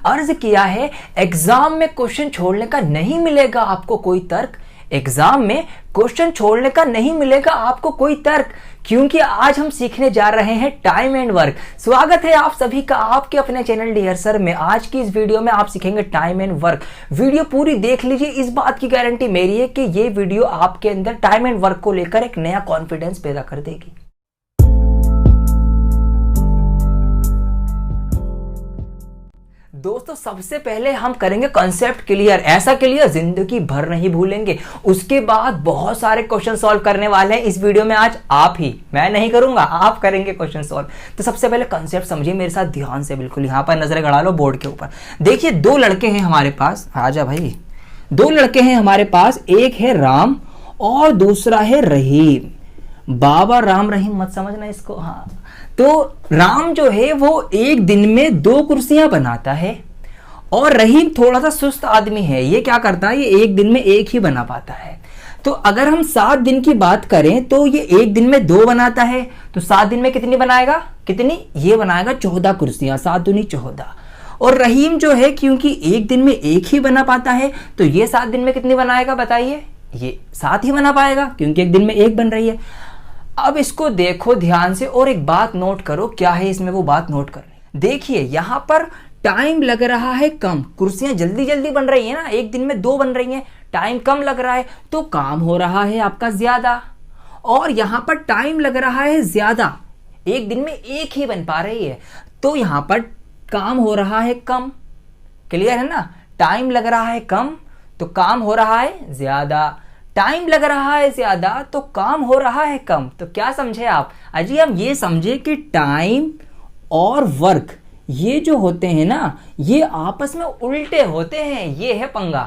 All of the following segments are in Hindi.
अर्ज किया है एग्जाम में क्वेश्चन छोड़ने का नहीं मिलेगा आपको कोई तर्क। एग्जाम में क्वेश्चन छोड़ने का नहीं मिलेगा आपको कोई तर्क, क्योंकि आज हम सीखने जा रहे हैं टाइम एंड वर्क। स्वागत है आप सभी का आपके अपने चैनल डियर सर में। आज की इस वीडियो में आप सीखेंगे टाइम एंड वर्क। वीडियो पूरी देख लीजिए, इस बात की गारंटी मेरी है कि ये वीडियो आपके अंदर टाइम एंड वर्क को लेकर एक नया कॉन्फिडेंस पैदा कर देगी। दोस्तों सबसे पहले हम करेंगे कॉन्सेप्ट क्लियर, ऐसा क्लियर जिंदगी भर नहीं भूलेंगे। उसके बाद बहुत सारे क्वेश्चन सॉल्व करने वाले हैं इस वीडियो में आज आप ही, मैं नहीं करूंगा, आप करेंगे क्वेश्चन सॉल्व। तो सबसे पहले कॉन्सेप्ट समझिए मेरे साथ ध्यान से, बिल्कुल यहां पर नजरें गड़ा लो बोर्ड के ऊपर। देखिए दो लड़के हैं हमारे पास, आजा भाई, दो लड़के हैं हमारे पास, एक है राम और दूसरा है रहीम। बाबा राम रहीम मत समझना इसको। हाँ, तो राम जो है वो एक दिन में 2 कुर्सियां बनाता है और रहीम थोड़ा सा सुस्त आदमी है। ये क्या करता है, ये एक दिन में एक ही बना पाता है। तो अगर हम 7 दिन की बात करें तो ये एक दिन में 2 बनाता है, तो 7 दिन में कितनी बनाएगा, कितनी, ये बनाएगा 14 कुर्सियां, 7 दूनी 14। और रहीम जो है क्योंकि एक दिन में एक ही बना पाता है, तो ये 7 दिन में कितनी बनाएगा बताइए, ये 7 ही बना पाएगा क्योंकि एक दिन में एक बन रही है। अब इसको देखो ध्यान से और एक बात नोट करो, क्या है इसमें वो बात नोट करनी। देखिए यहां पर टाइम लग रहा है कम, कुर्सियां जल्दी जल्दी बन रही है ना, एक दिन में 2 बन रही हैं, टाइम कम लग रहा है तो काम हो रहा है आपका ज्यादा। और यहां पर टाइम लग रहा है ज्यादा, एक दिन में एक ही बन पा रही है, तो यहां पर काम हो रहा है कम। क्लियर है ना, टाइम लग रहा है कम तो काम हो रहा है ज्यादा, टाइम लग रहा है ज्यादा तो काम हो रहा है कम। तो क्या समझे आप, अजी हम ये समझे कि टाइम और वर्क ये जो होते हैं ना, ये आपस में उल्टे होते हैं। ये है पंगा,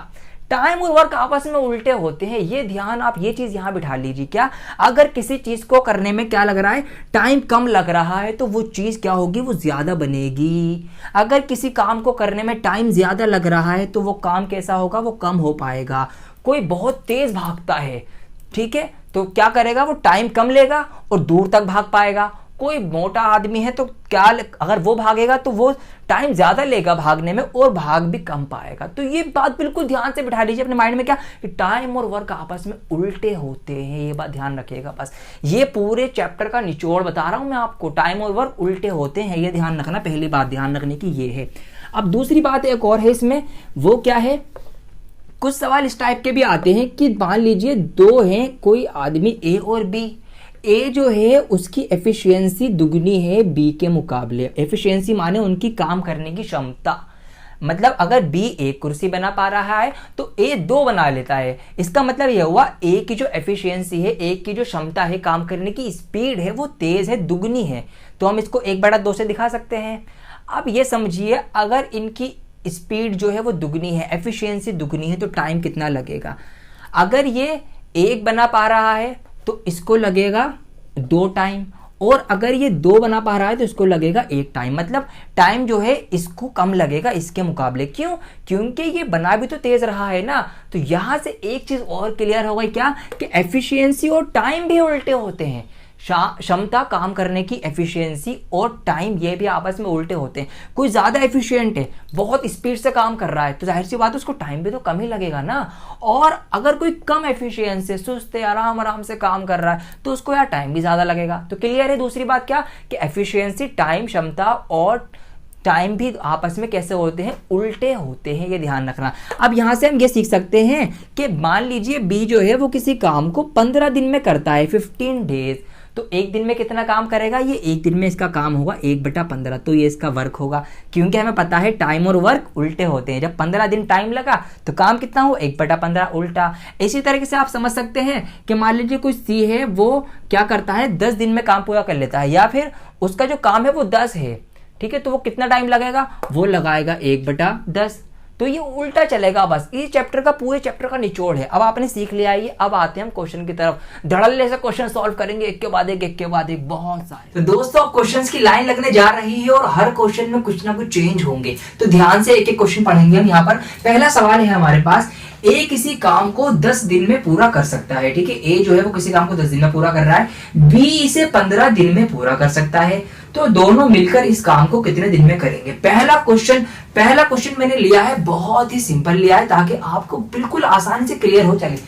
टाइम और वर्क आपस में उल्टे होते हैं। ये ध्यान आप ये चीज यहां बिठा लीजिए। क्या, अगर किसी चीज को करने में क्या लग रहा है, टाइम कम लग रहा है, तो वो चीज क्या होगी, वो ज्यादा बनेगी। अगर किसी काम को करने में टाइम ज्यादा लग रहा है तो वो काम कैसा होगा, वो कम हो पाएगा। कोई बहुत तेज भागता है, ठीक है, तो क्या करेगा, वो टाइम कम लेगा और दूर तक भाग पाएगा। कोई मोटा आदमी है तो क्या, अगर वो भागेगा तो वो टाइम ज्यादा लेगा भागने में और भाग भी कम पाएगा। तो ये बात बिल्कुल ध्यान से बिठा लीजिए अपने माइंड में, क्या कि टाइम और वर्क आपस में उल्टे होते हैं, ये बात ध्यान रखिएगा। बस ये पूरे चैप्टर का निचोड़ बता रहा हूं मैं आपको, टाइम और वर्क उल्टे होते हैं, ये ध्यान रखना। पहली बात ध्यान रखने की ये है। अब दूसरी बात एक और है इसमें, वो क्या है, कुछ सवाल इस टाइप के भी आते हैं कि मान लीजिए 2 हैं, कोई आदमी ए और बी। ए जो है उसकी एफिशिएंसी दुगनी है बी के मुकाबले। एफिशिएंसी माने उनकी काम करने की क्षमता, मतलब अगर बी 1 कुर्सी बना पा रहा है तो ए 2 बना लेता है। इसका मतलब यह हुआ ए की जो एफिशिएंसी है, ए की जो क्षमता है, काम करने की स्पीड है, वो तेज है, दुगनी है। तो हम इसको 1/2 से दिखा सकते हैं। अब ये समझिए, अगर इनकी स्पीड जो है वो दुगनी है, एफिशिएंसी दुगनी है, तो टाइम कितना लगेगा। अगर ये 1 बना पा रहा है तो इसको लगेगा 2 टाइम, और अगर ये 2 बना पा रहा है तो इसको लगेगा 1 टाइम। मतलब टाइम जो है इसको कम लगेगा इसके मुकाबले। क्यों, क्योंकि ये बना भी तो तेज रहा है ना। तो यहां से एक चीज और क्लियर हो गई, क्या कि एफिशिएंसी और टाइम भी उल्टे होते हैं। क्षमता, काम करने की एफिशिएंसी और टाइम, ये भी आपस में उल्टे होते हैं। कोई ज्यादा एफिशिएंट है, बहुत स्पीड से काम कर रहा है, तो जाहिर सी बात है उसको टाइम भी तो कम ही लगेगा ना। और अगर कोई कम एफिशिएंसी है, सुस्त है, आराम आराम से काम कर रहा है, तो उसको यार टाइम भी ज्यादा लगेगा। तो क्लियर है दूसरी बात, क्या कि एफिशिएंसी, टाइम, क्षमता और टाइम भी आपस में कैसे होते हैं, उल्टे होते हैं, ये ध्यान रखना। अब यहां से हम ये सीख सकते हैं कि मान लीजिए बी जो है वो किसी काम को 15 दिन में करता है, 15 डेज। तो एक दिन में कितना काम करेगा, ये एक दिन में इसका काम होगा 1/15, तो ये इसका वर्क होगा। क्योंकि हमें पता है टाइम और वर्क उल्टे होते हैं। जब 15 दिन टाइम लगा तो काम कितना हो, 1/15 उल्टा। इसी तरीके से आप समझ सकते हैं कि मान लीजिए कोई सी है, वो क्या करता है, 10 दिन में काम पूरा कर लेता है, या फिर उसका जो काम है वो 10 है, ठीक है, तो वो कितना टाइम लगेगा, वो लगाएगा 1/10। तो ये उल्टा चलेगा। बस इस चैप्टर का, पूरे चैप्टर का निचोड़ है। अब आपने सीख लिया है ये, अब आते हैं हम क्वेश्चन की तरफ। धड़ल्ले से क्वेश्चन सॉल्व करेंगे, एक के बाद एक, बहुत सारे। तो दोस्तों अब क्वेश्चंस की लाइन लगने जा रही है और हर क्वेश्चन में कुछ ना कुछ चेंज होंगे, तो ध्यान से एक एक क्वेश्चन पढ़ेंगे हम। यहाँ पर पहला सवाल है हमारे पास, ए किसी काम को 10 दिन में पूरा कर सकता है, ठीक है, ए जो है वो किसी काम को 10 दिन में पूरा कर रहा है, बी इसे 15 दिन में पूरा कर सकता है। तो दोनों मिलकर इस काम को कितने दिन में करेंगे। पहला क्वेश्चन मैंने लिया है, बहुत ही सिंपल लिया है ताकि आपको बिल्कुल आसानी से क्लियर हो जाए।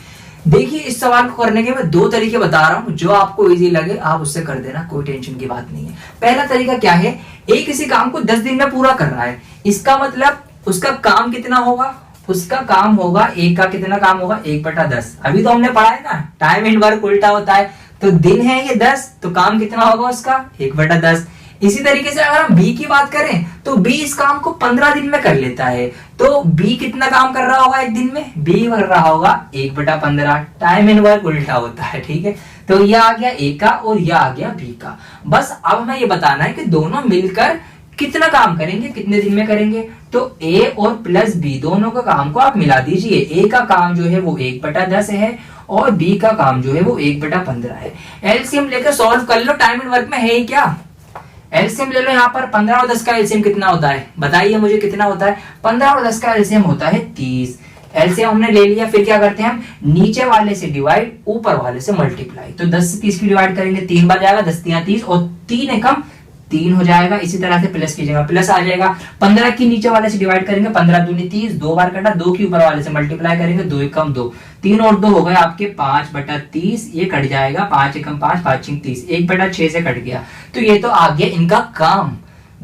देखिए इस सवाल को करने के मैं 2 तरीके बता रहा हूं, जो आपको इजी लगे आप उससे कर देना, कोई टेंशन की बात नहीं है। पहला तरीका क्या है, एक किसी काम को 10 दिन में पूरा कर रहा है, इसका मतलब उसका काम कितना होगा, उसका काम होगा एक का कितना काम होगा 1/10। अभी तो हमने पढ़ा है ना, टाइम एंड वर्क उल्टा होता है, तो दिन है ये 10, तो काम कितना होगा उसका 1/10। इसी तरीके से अगर हम बी की बात करें तो बी इस काम को 15 दिन में कर लेता है, तो बी कितना काम कर रहा होगा एक दिन में, बी कर रहा होगा 1/15। टाइम एंड वर्क उल्टा होता है, ठीक है। तो यह आ गया ए का और यह आ गया बी का। बस अब हमें ये बताना है कि दोनों मिलकर कितना काम करेंगे, कितने दिन में करेंगे। तो ए और प्लस बी दोनों का काम को आप मिला दीजिए। ए का काम जो है वो 1/10 है और बी का काम जो है वो 1/15 है। एलसीएम लेकर सॉल्व कर लो, टाइम एंड वर्क में है ही क्या। एलसीएम ले लो, यहाँ पर 15 और 10 का एलसीएम कितना होता है, बताइए मुझे कितना होता है। 15 और 10 का एलसीएम होता है 30। एलसीएम हमने ले लिया, फिर क्या करते हैं हम, नीचे वाले से डिवाइड, ऊपर वाले से मल्टीप्लाई। तो 10 से 30 की डिवाइड करेंगे, 3 बार जाएगा, 10 3 30 और 3 एकम 3 हो जाएगा। इसी तरह से प्लस कीजिएगा, प्लस आ जाएगा। 15 की नीचे वाले से डिवाइड करेंगे, 15 दूनी 30, 2 बार कटा, 2 की ऊपर वाले से मल्टीप्लाई करेंगे, 2 एकम 2, 3 और 2 हो गए आपके 5/30, ये कट जाएगा, 5 एकम 5, 5 6 30, 1/6 से कट गया। तो ये तो आ गया इनका काम,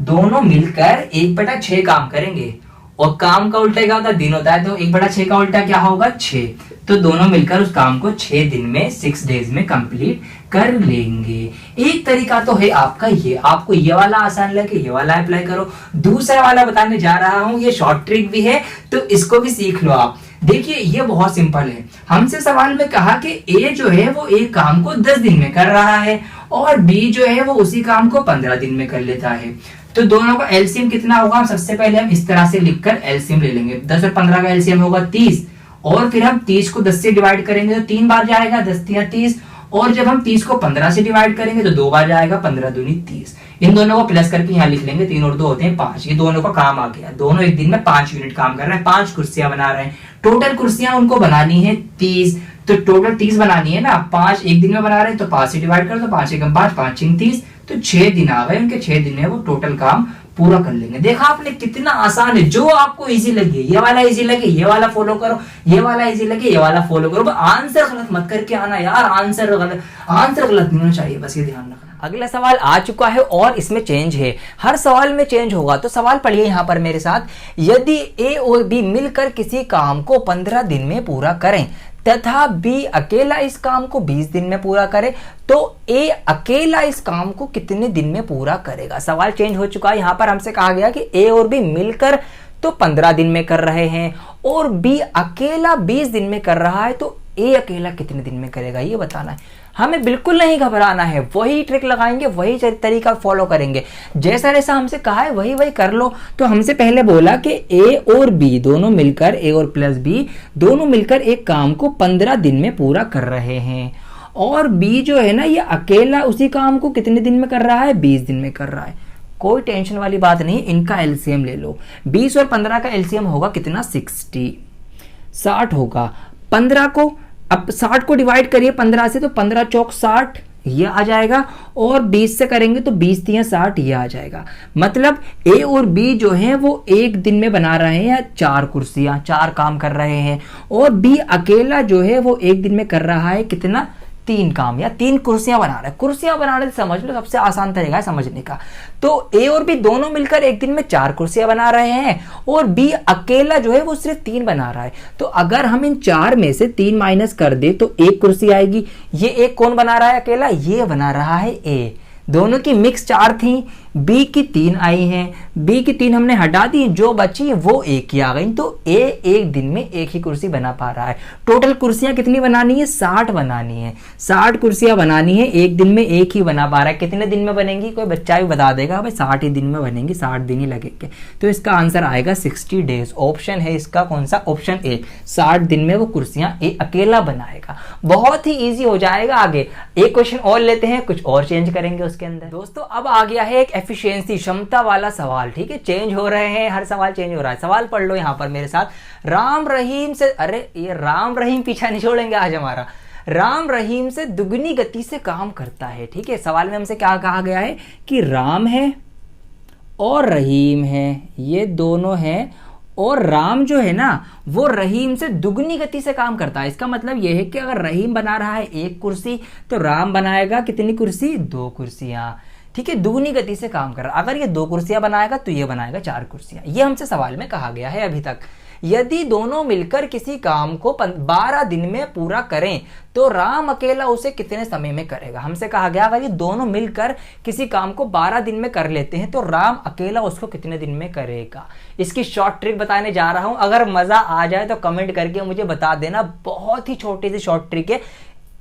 दोनों मिलकर 1/6 काम करेंगे। और काम का उल्टा क्या होता है, दिन होता है, तो 1/6 का उल्टा क्या होगा 6। तो दोनों मिलकर उस काम को 6 दिन में, 6 डेज में कंप्लीट कर लेंगे। एक तरीका तो है आपका ये, आपको ये वाला आसान लगे ये वाला अप्लाई करो। दूसरा वाला बताने जा रहा हूं, ये शॉर्ट ट्रिक भी है, तो इसको भी सीख लो आप। देखिए ये बहुत सिंपल है, हमसे सवाल में कहा कि ए जो है वो एक काम को 10 दिन में कर रहा है और बी जो है वो उसी काम को 15 दिन में कर लेता है। तो दोनों का एलसीएम कितना होगा, सबसे पहले हम इस तरह से लिखकर एलसीएम ले लेंगे। 10 और 15 का एलसीएम होगा 30 और फिर हम 30 को 10 से डिवाइड करेंगे तो 3 बार जाएगा, 10 3 30, और जब हम 30 को 15 से डिवाइड करेंगे तो 2 बार जाएगा, 15 दूनी 30। इन दोनों को प्लस करके यहाँ लिख लेंगे, 3 और 2 होते हैं 5। ये दोनों का काम आ गया, दोनों एक दिन में 5 यूनिट काम कर रहे हैं, 5 कुर्सियां बना रहे हैं। टोटल कुर्सियां उनको बनानी है 30, तो टोटल 30 बनानी है ना, 5 एक दिन में बना रहे हैं तो 5 से डिवाइड कर दो, 5 एकम 5, 5 6 30, तो 6 दिन आ गए उनके, 6 दिन में वो टोटल काम पूरा कर लेंगे। देखा आपने कितना आसान है, जो आपको इजी लगे, ये वाला इजी लगे ये वाला फॉलो करो, ये वाला इजी लगे ये वाला फॉलो करो। आंसर गलत मत करके आना यार, आंसर गलत नहीं होना चाहिए, बस ये ध्यान रखना। अगला सवाल आ चुका है और इसमें चेंज है, हर सवाल में चेंज होगा। तो सवाल पढ़िए यहाँ पर मेरे साथ, यदि ए और बी मिलकर किसी काम को 15 दिन में पूरा करें तथा बी अकेला इस काम को 20 दिन में पूरा करे, तो ए अकेला इस काम को कितने दिन में पूरा करेगा। सवाल चेंज हो चुका है, यहां पर हमसे कहा गया कि ए और बी मिलकर तो 15 दिन में कर रहे हैं और बी अकेला 20 दिन में कर रहा है, तो ए अकेला कितने दिन में करेगा ये बताना है। हमें बिल्कुल नहीं घबराना है, वही ट्रिक लगाएंगे, वही तरीका फॉलो करेंगे, जैसा जैसा हमसे कहा है वही वही कर लो। तो हमसे पहले बोला कि ए और बी दोनों मिलकर, ए और प्लस बी दोनों मिलकर एक काम को 15 दिन में पूरा कर रहे हैं और बी जो है ना ये अकेला उसी काम को कितने दिन में कर रहा है, 20 दिन में कर रहा है। कोई टेंशन वाली बात नहीं, इनका एलसीएम ले लो। 20 और 15 का एलसीएम होगा कितना, 60 होगा। 15 को, अब 60 को डिवाइड करिए 15 से, तो 15 चौक 60 ये आ जाएगा और 20 से करेंगे तो 20 3 60 ये आ जाएगा। मतलब ए और बी जो है वो एक दिन में बना रहे हैं 4 कुर्सियां, 4 काम कर रहे हैं और बी अकेला जो है वो एक दिन में कर रहा है कितना, 3 काम या 3 कुर्सियां बना रहे हैं। कुर्सियां बनाने से समझ लो, सबसे आसान तरीका है समझने का। तो ए और बी दोनों मिलकर एक दिन में 4 कुर्सियां बना रहे हैं और बी अकेला जो है वो सिर्फ 3 बना रहा है। तो अगर हम इन 4 में से 3 माइनस कर दे तो 1 कुर्सी आएगी। ये एक कौन बना रहा है अकेला, ये बना रहा है ए। दोनों की मिक्स 4 थी, बी की 3 आई हैं, बी की 3 हमने हटा दी, जो बची वो एक ही आ गई। तो ए एक दिन में एक ही कुर्सी बना पा रहा है। टोटल कुर्सियां कितनी बनानी है, 60 बनानी है। 60 कुर्सियां बनानी है, एक दिन में एक ही बना पा रहा है। कितने दिन में बनेंगी, कोई बच्चा भी बता देगा भाई 60 ही दिन में बनेंगी, 60 दिन ही लगेंगे। तो इसका आंसर आएगा 60 डेज। ऑप्शन है इसका कौन सा, ऑप्शन ए, 60 दिन में वो कुर्सियां ए अकेला बनाएगा। बहुत ही ईजी हो जाएगा। आगे एक क्वेश्चन और लेते हैं, कुछ और चेंज करेंगे उसके अंदर। दोस्तों अब आ गया है एक एफिशिएंसी, क्षमता वाला सवाल। ठीक है, चेंज हो रहे हैं, हर सवाल चेंज हो रहा है। सवाल पढ़ लो यहां पर मेरे साथ। राम रहीम से, अरे ये राम रहीम पीछा नहीं छोड़ेंगे आज हमारा। राम रहीम से दुगनी गति से काम करता है। ठीक है, सवाल में हमसे क्या कहा गया है कि राम है और रहीम है, ये दोनों हैं, और राम जो है ना वो रहीम से दुगनी गति से काम करता है। इसका मतलब यह है कि अगर रहीम बना रहा है 1 कुर्सी तो राम बनाएगा कितनी कुर्सी, 2 कुर्सियां। ठीक है, दुगनी गति से काम कर रहा है। अगर ये 2 कुर्सियां बनाएगा तो ये बनाएगा 4 कुर्सियां। ये हमसे सवाल में कहा गया है अभी तक। यदि दोनों मिलकर किसी काम को 12 दिन में पूरा करें तो राम अकेला उसे कितने समय में करेगा। हमसे कहा गया अगर ये दोनों मिलकर किसी काम को 12 दिन में कर लेते हैं तो राम अकेला उसको कितने दिन में करेगा। इसकी शॉर्ट ट्रिक बताने जा रहा हूं। अगर मजा आ जाए तो कमेंट करके मुझे बता देना। बहुत ही छोटी सी शॉर्ट ट्रिक है।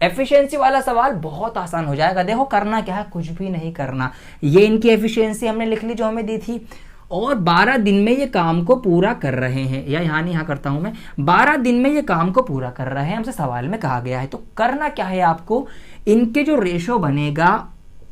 एफिशिएंसी वाला सवाल बहुत आसान हो जाएगा। देखो करना क्या है, कुछ भी नहीं करना। ये इनकी एफिशिएंसी हमने लिख ली जो हमें दी थी, और 12 दिन में ये काम को पूरा कर रहे हैं, या यहाँ करता हूं मैं, 12 दिन में ये काम को पूरा कर रहे हैं, हमसे सवाल में कहा गया है। तो करना क्या है आपको, इनके जो रेशो बनेगा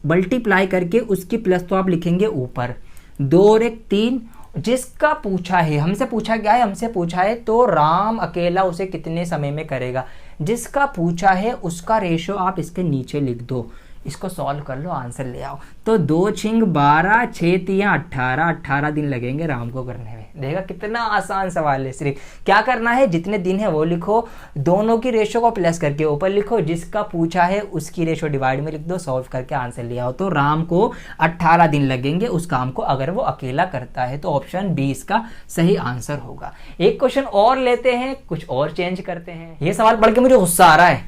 मल्टीप्लाई करके उसकी प्लस तो आप लिखेंगे ऊपर, 2 और 1 3। जिसका पूछा है, हमसे पूछा गया है, हमसे पूछा है तो राम अकेला उसे कितने समय में करेगा। जिसका पूछा है उसका रेशो आप इसके नीचे लिख दो, इसको सॉल्व कर लो, आंसर ले आओ। तो 2 छिंग 12, 6 तियां 18, 18 दिन लगेंगे राम को करने में। देखा कितना आसान सवाल है। सिर्फ क्या करना है, जितने दिन है वो लिखो, दोनों की रेशो को प्लस करके ऊपर लिखो, जिसका पूछा है उसकी रेशो डिवाइड में लिख दो, सॉल्व करके आंसर ले आओ। तो राम को 18 दिन लगेंगे उस काम को अगर वो अकेला करता है। तो ऑप्शन बी इसका सही आंसर होगा। एक क्वेश्चन और लेते हैं, कुछ और चेंज करते हैं। ये सवाल पढ़ के मुझे गुस्सा आ रहा है।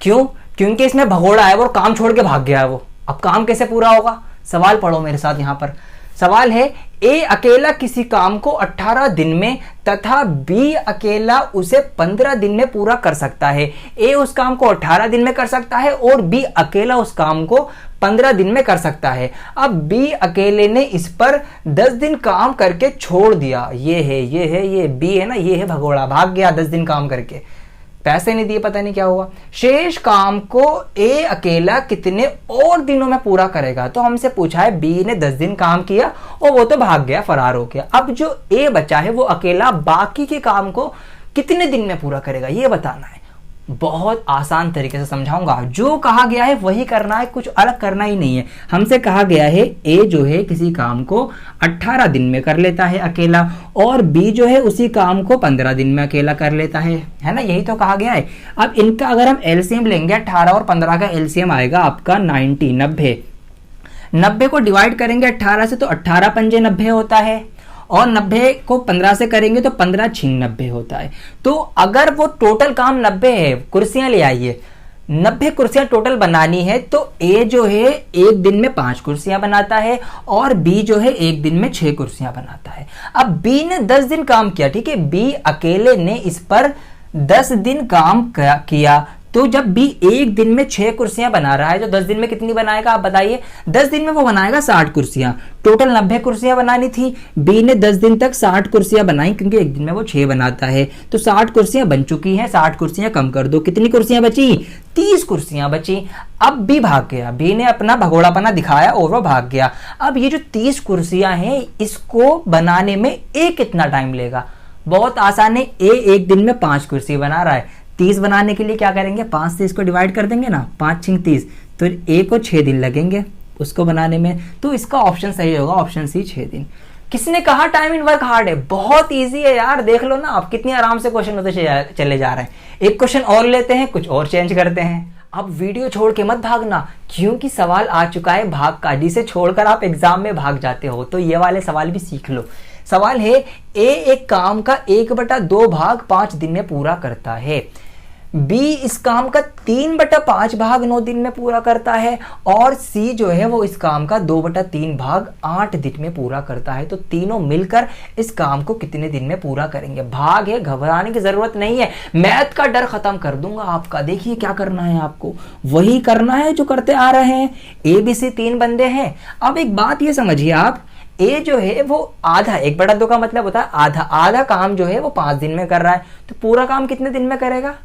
क्यों? क्योंकि इसमें भगोड़ा है, वो काम छोड़ के भाग गया है वो। अब काम कैसे पूरा होगा, सवाल पढ़ो मेरे साथ। यहां पर सवाल है, ए अकेला किसी काम को 18 दिन में तथा बी अकेला उसे 15 दिन में पूरा कर सकता है। ए उस काम को 18 दिन में कर सकता है और बी अकेला उस काम को 15 दिन में कर सकता है। अब बी अकेले ने इस पर 10 दिन काम करके छोड़ दिया। ये बी है ना, ये है भगोड़ा, भाग गया 10 दिन काम करके, पैसे नहीं दिए, पता नहीं क्या हुआ। शेष काम को ए अकेला कितने और दिनों में पूरा करेगा। तो हमसे पूछा है बी ने 10 दिन काम किया और वो तो भाग गया, फरार हो गया। अब जो ए बचा है वो अकेला बाकी के काम को कितने दिन में पूरा करेगा, ये बताना है। बहुत आसान तरीके से समझाऊंगा। जो कहा गया है वही करना है, कुछ अलग करना ही नहीं है। हमसे कहा गया है ए जो है किसी काम को 18 दिन में कर लेता है अकेला, और बी जो है उसी काम को 15 दिन में अकेला कर लेता है ना, यही तो कहा गया है। अब इनका अगर हम एलसीएम लेंगे, 18 और 15 का एलसीएम आएगा आपका 90 90 को डिवाइड करेंगे 18 से तो 18 पंजे 90 होता है, और 90 को 15 से करेंगे तो 15 छिंग 90 होता है। तो अगर वो टोटल काम 90 है, कुर्सियां ले आइए, 90 कुर्सियां टोटल बनानी है, तो ए जो है 1 दिन में 5 कुर्सियां बनाता है और बी जो है 1 दिन में 6 कुर्सियां बनाता है। अब बी ने 10 दिन काम किया, ठीक है, बी अकेले ने इस पर 10 दिन काम किया। तो जब बी 1 दिन में 6 कुर्सियां बना रहा है तो 10 दिन में कितनी बनाएगा आप बताइए। 10 दिन में वो बनाएगा 60 कुर्सियां। टोटल 90 कुर्सियां बनानी थी, बी ने 10 दिन तक 60 कुर्सियां बनाई, क्योंकि 1 दिन में वो 6 बनाता है। तो 60 कुर्सियां बन चुकी हैं, 60 कुर्सियां कम कर दो, कितनी कुर्सियां बची, 30 कुर्सियां बची। अब बी भाग गया, बी ने अपना भगोड़ापना दिखाया और वो भाग गया। अब ये जो 30 कुर्सियां हैं इसको बनाने में ए कितना टाइम लेगा। बहुत आसान है, ए 1 दिन में 5 कुर्सी बना रहा है। 30 बनाने के लिए क्या करेंगे, 5 से इसको डिवाइड कर देंगे ना, 5 छिंग 30, तो ए को 6 दिन लगेंगे उसको बनाने में। तो इसका ऑप्शन सही होगा, ऑप्शन सी 6 दिन। किसने कहा टाइम इन वर्क हार्ड है, बहुत इजी है यार, देख लो ना आप कितनी आराम से क्वेश्चन होते चले जा रहे हैं। एक क्वेश्चन और लेते हैं, कुछ और चेंज करते हैं। अब वीडियो छोड़ के मत भागना, क्योंकि सवाल आ चुका है भाग का, जिसे छोड़कर आप एग्जाम में भाग जाते हो। तो ये वाले सवाल भी सीख लो। सवाल है, ए एक काम का 1/2 भाग 5 दिन में पूरा करता है, बी इस काम का 3/5 भाग 9 दिन में पूरा करता है, और सी जो है वो इस काम का 2/3 भाग 8 दिन में पूरा करता है। तो तीनों मिलकर इस काम को कितने दिन में पूरा करेंगे। भाग है, घबराने की जरूरत नहीं है, मैथ का डर खत्म कर दूंगा आपका। देखिए क्या करना है आपको, वही करना है जो करते आ रहे हैं। ए बी सी 3 बंदे हैं। अब एक बात ये समझिए आप, ए जो है वो आधा, 1/2 का मतलब होता है आधा, आधा काम जो है वो 5 दिन में कर रहा है, तो पूरा काम कितने दिन में करेगा,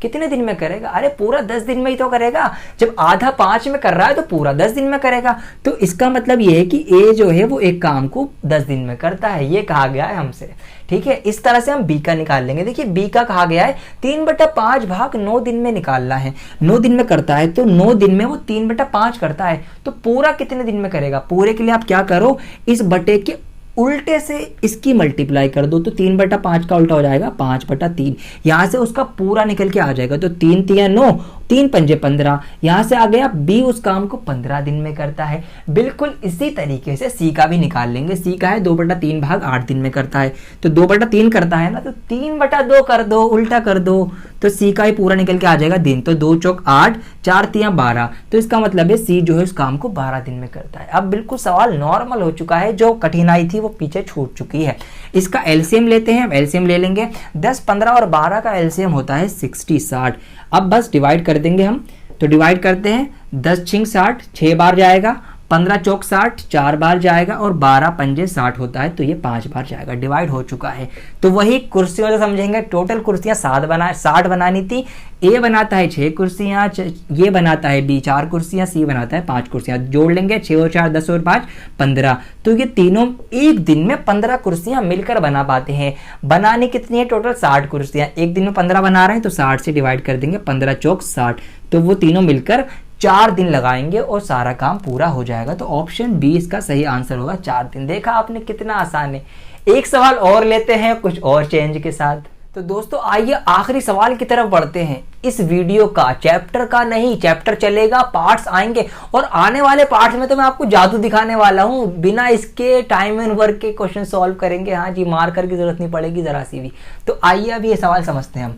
कितने दिन में करेगा? अरे पूरा 10 दिन में ही तो करेगा। जब आधा 5 में कर रहा है तो पूरा 10 दिन में करेगा। तो इसका मतलब ये है कि ए जो है वो एक काम को 10 दिन में करता है, ये कहा गया है हमसे। ठीक है, इस तरह से हम बी का निकाल लेंगे। देखिए बी का कहा गया है 3/5 भाग 9 दिन में निकालना है। 9 दिन में करता है तो 9 दिन में वो 3/5 करता है, तो पूरा कितने दिन में करेगा? पूरे के लिए आप क्या करो, इस बटे के उल्टे से इसकी मल्टीप्लाई कर दो, तो 3/5 का उल्टा हो जाएगा 5/3। यहां से उसका पूरा निकल के आ जाएगा, तो 3 तिया 9, 3 पंजे 15। यहां से आ गया बी उस काम को 15 दिन में करता है। बिल्कुल इसी तरीके से सी का भी निकाल लेंगे। सी का है 2/3 भाग 8 दिन में करता है, तो 2/3 करता है ना, तो 3/2 कर दो, उल्टा कर दो, तो सी का ही पूरा निकल के आ जाएगा दिन। तो 2 चौक 8, 4 तिया 12, तो इसका मतलब है सी जो है उस काम को 12 दिन में करता है। अब बिल्कुल सवाल नॉर्मल हो चुका है, जो कठिनाई थी वो पीछे छूट चुकी है। इसका एलसीएम लेते हैं, एलसीएम ले लेंगे। 10, 15 और 12 का एलसीएम होता है 60, 60। अब बस डिवाइड कर देंगे हम, तो डिवाइड करते हैं। 10 छिंग 60, 6 बार जाएगा। 15 चौक 60, 4 बार जाएगा। और 12 पंजे 60 होता है, तो ये 5 बार जाएगा। डिवाइड हो चुका है। तो वही कुर्सियों से समझेंगे। टोटल कुर्सियां 60 बनानी थी। ए बनाता है 6 कुर्सियां, ये बनाता है बी 4 कुर्सियां, सी बनाता है 5 कुर्सियां। जोड़ लेंगे 6 और 4 10 और 5 15। तो ये तीनों एक दिन में 15 कुर्सियां मिलकर बना पाते हैं। बनाने कितनी है? टोटल 60 कुर्सियां। एक दिन में 15 बना रहे हैं, तो 60 से डिवाइड कर देंगे। 15 चौक 60, तो वो तीनों मिलकर 4 दिन लगाएंगे और सारा काम पूरा हो जाएगा। तो ऑप्शन बी इसका सही आंसर होगा, 4 दिन। देखा आपने कितना आसान है। एक सवाल और लेते हैं कुछ और चेंज के साथ। तो दोस्तों आइए आखिरी सवाल की तरफ बढ़ते हैं। इस वीडियो का, चैप्टर का नहीं, चैप्टर चलेगा, पार्ट्स आएंगे, और आने वाले पार्ट्स में तो मैं आपको जादू दिखाने वाला हूं। बिना इसके टाइम एंड वर्क के क्वेश्चन सॉल्व करेंगे। हाँ जी, मार्कर की जरूरत नहीं पड़ेगी जरा सी भी। तो आइए अभी ये सवाल समझते हैं हम।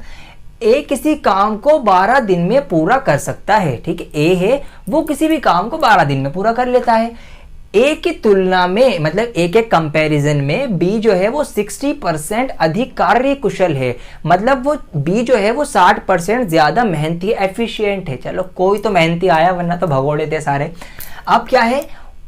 ए किसी काम को 12 दिन में पूरा कर सकता है। ठीक है, ए है वो किसी भी काम को 12 दिन में पूरा कर लेता है। ए की तुलना में, मतलब ए के कंपैरिजन में बी जो है वो 60% अधिक कार्य कुशल है। मतलब वो बी जो है वो 60% ज्यादा मेहनती, एफिशिएंट है। चलो कोई तो मेहनती आया, वरना तो भगोड़े थे सारे। अब क्या है,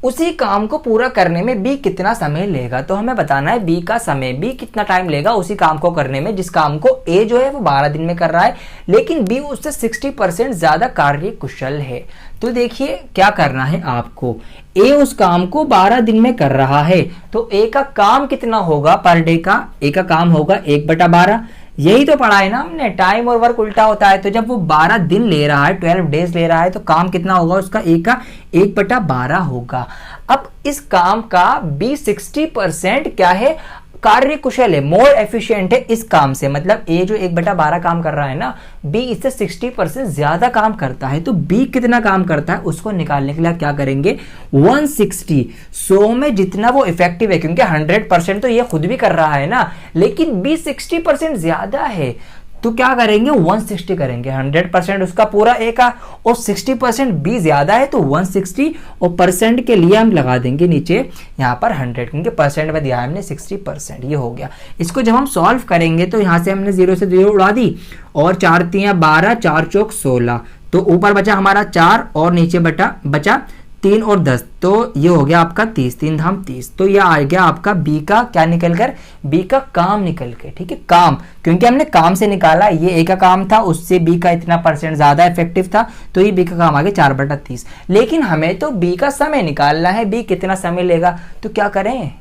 उसी काम को पूरा करने में बी कितना समय लेगा। तो हमें बताना है बी का समय, बी कितना टाइम लेगा उसी काम को करने में जिस काम को ए जो है वो 12 दिन में कर रहा है, लेकिन बी उससे 60% ज्यादा कार्य कुशल है। तो देखिए क्या करना है आपको। ए उस काम को 12 दिन में कर रहा है, तो ए का काम कितना होगा पर डे का? ए का काम होगा 1/12। यही तो पढ़ा है ना हमने, टाइम और वर्क उल्टा होता है। तो जब वो 12 दिन ले रहा है, 12 डेज ले रहा है, तो काम कितना होगा उसका? ए का 1/12 होगा। अब इस काम का बी 60% क्या है? कार्य कुशल है, मोर एफिशिएंट है इस काम से। मतलब ए जो 1/12 काम कर रहा है ना, बी इससे 60% ज्यादा काम करता है। तो बी कितना काम करता है उसको निकालने के लिए क्या करेंगे? 160, 100 में जितना वो इफेक्टिव है, क्योंकि 100% तो ये खुद भी कर रहा है ना, लेकिन बी 60% ज्यादा है, तो क्या करेंगे? 160 करेंगे। 100% उसका पूरा ए का और 60% बी ज्यादा है, तो 160, और परसेंट के लिए हम लगा देंगे नीचे यहाँ पर 100, क्योंकि परसेंट में दिया है हमने 60%। ये हो गया। इसको जब हम सॉल्व करेंगे तो यहाँ से हमने 0 से 0 उड़ा दी, और 4 तिया 12, 4 चौक 16, तो ऊपर बचा हमारा 4 और नीचे बचा 3 और 10, तो ये हो गया आपका 30, 3 धाम 30। तो ये आ गया आपका बी का क्या निकल कर? बी का काम निकल के। ठीक है, काम, क्योंकि हमने काम से निकाला, ये ए का काम था, उससे बी का इतना % ज्यादा इफेक्टिव था, तो ये बी का काम आ गया 4/30। लेकिन हमें तो बी का समय निकालना है, बी कितना समय लेगा। तो क्या करें?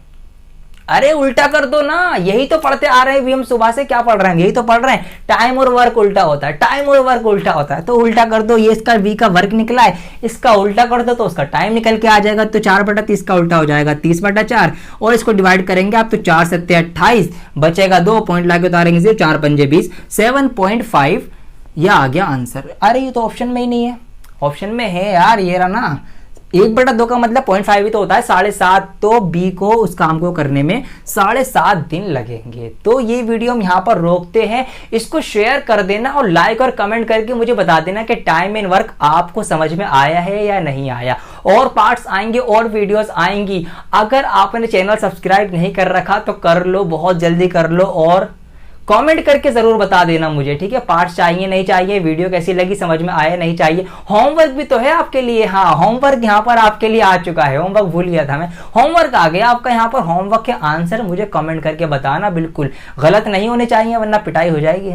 अरे उल्टा कर दो ना, यही तो पढ़ते आ रहे हैं। हम सुबह से क्या पढ़ रहे हैं? यही तो पढ़ रहे हैं, टाइम और वर्क उल्टा होता है, टाइम और वर्क उल्टा होता है। तो उल्टा कर दो, ये इसका बी का वर्क निकला है, इसका उल्टा कर दो तो उसका टाइम निकल के आ जाएगा। तो 4/30 का उल्टा हो जाएगा 30/4, और इसको डिवाइड करेंगे आप तो 4 7 28, बचेगा 2 पॉइंट लाके उतारेंगे, 4 पंजे 20, 7.5। यह आ गया आंसर। अरे ये तो ऑप्शन में ही नहीं है, ऑप्शन में है यार, ये रहा ना। 1/2 का मतलब 0.5 ही तो होता है, 7.5। तो बी को उस काम को करने में 7.5 दिन लगेंगे। तो ये वीडियो हम यहाँ पर रोकते हैं। इसको शेयर कर देना और लाइक और कमेंट करके मुझे बता देना कि टाइम एंड वर्क आपको समझ में आया है या नहीं आया। और पार्ट्स आएंगे और वीडियोस आएंगी। अगर आपने चैनल सब्सक्राइब नहीं कर रखा तो कर लो, बहुत जल्दी कर लो, और कमेंट करके जरूर बता देना मुझे। ठीक है, पार्ट्स चाहिए नहीं चाहिए, वीडियो कैसी लगी, समझ में आया नहीं चाहिए। होमवर्क भी तो है आपके लिए। हाँ, होमवर्क यहाँ पर आपके लिए आ चुका है। होमवर्क भूल गया था मैं, होमवर्क आ गया आपका यहाँ पर। होमवर्क के आंसर मुझे कमेंट करके बताना, बिल्कुल गलत नहीं होने चाहिए, वरना पिटाई हो जाएगी।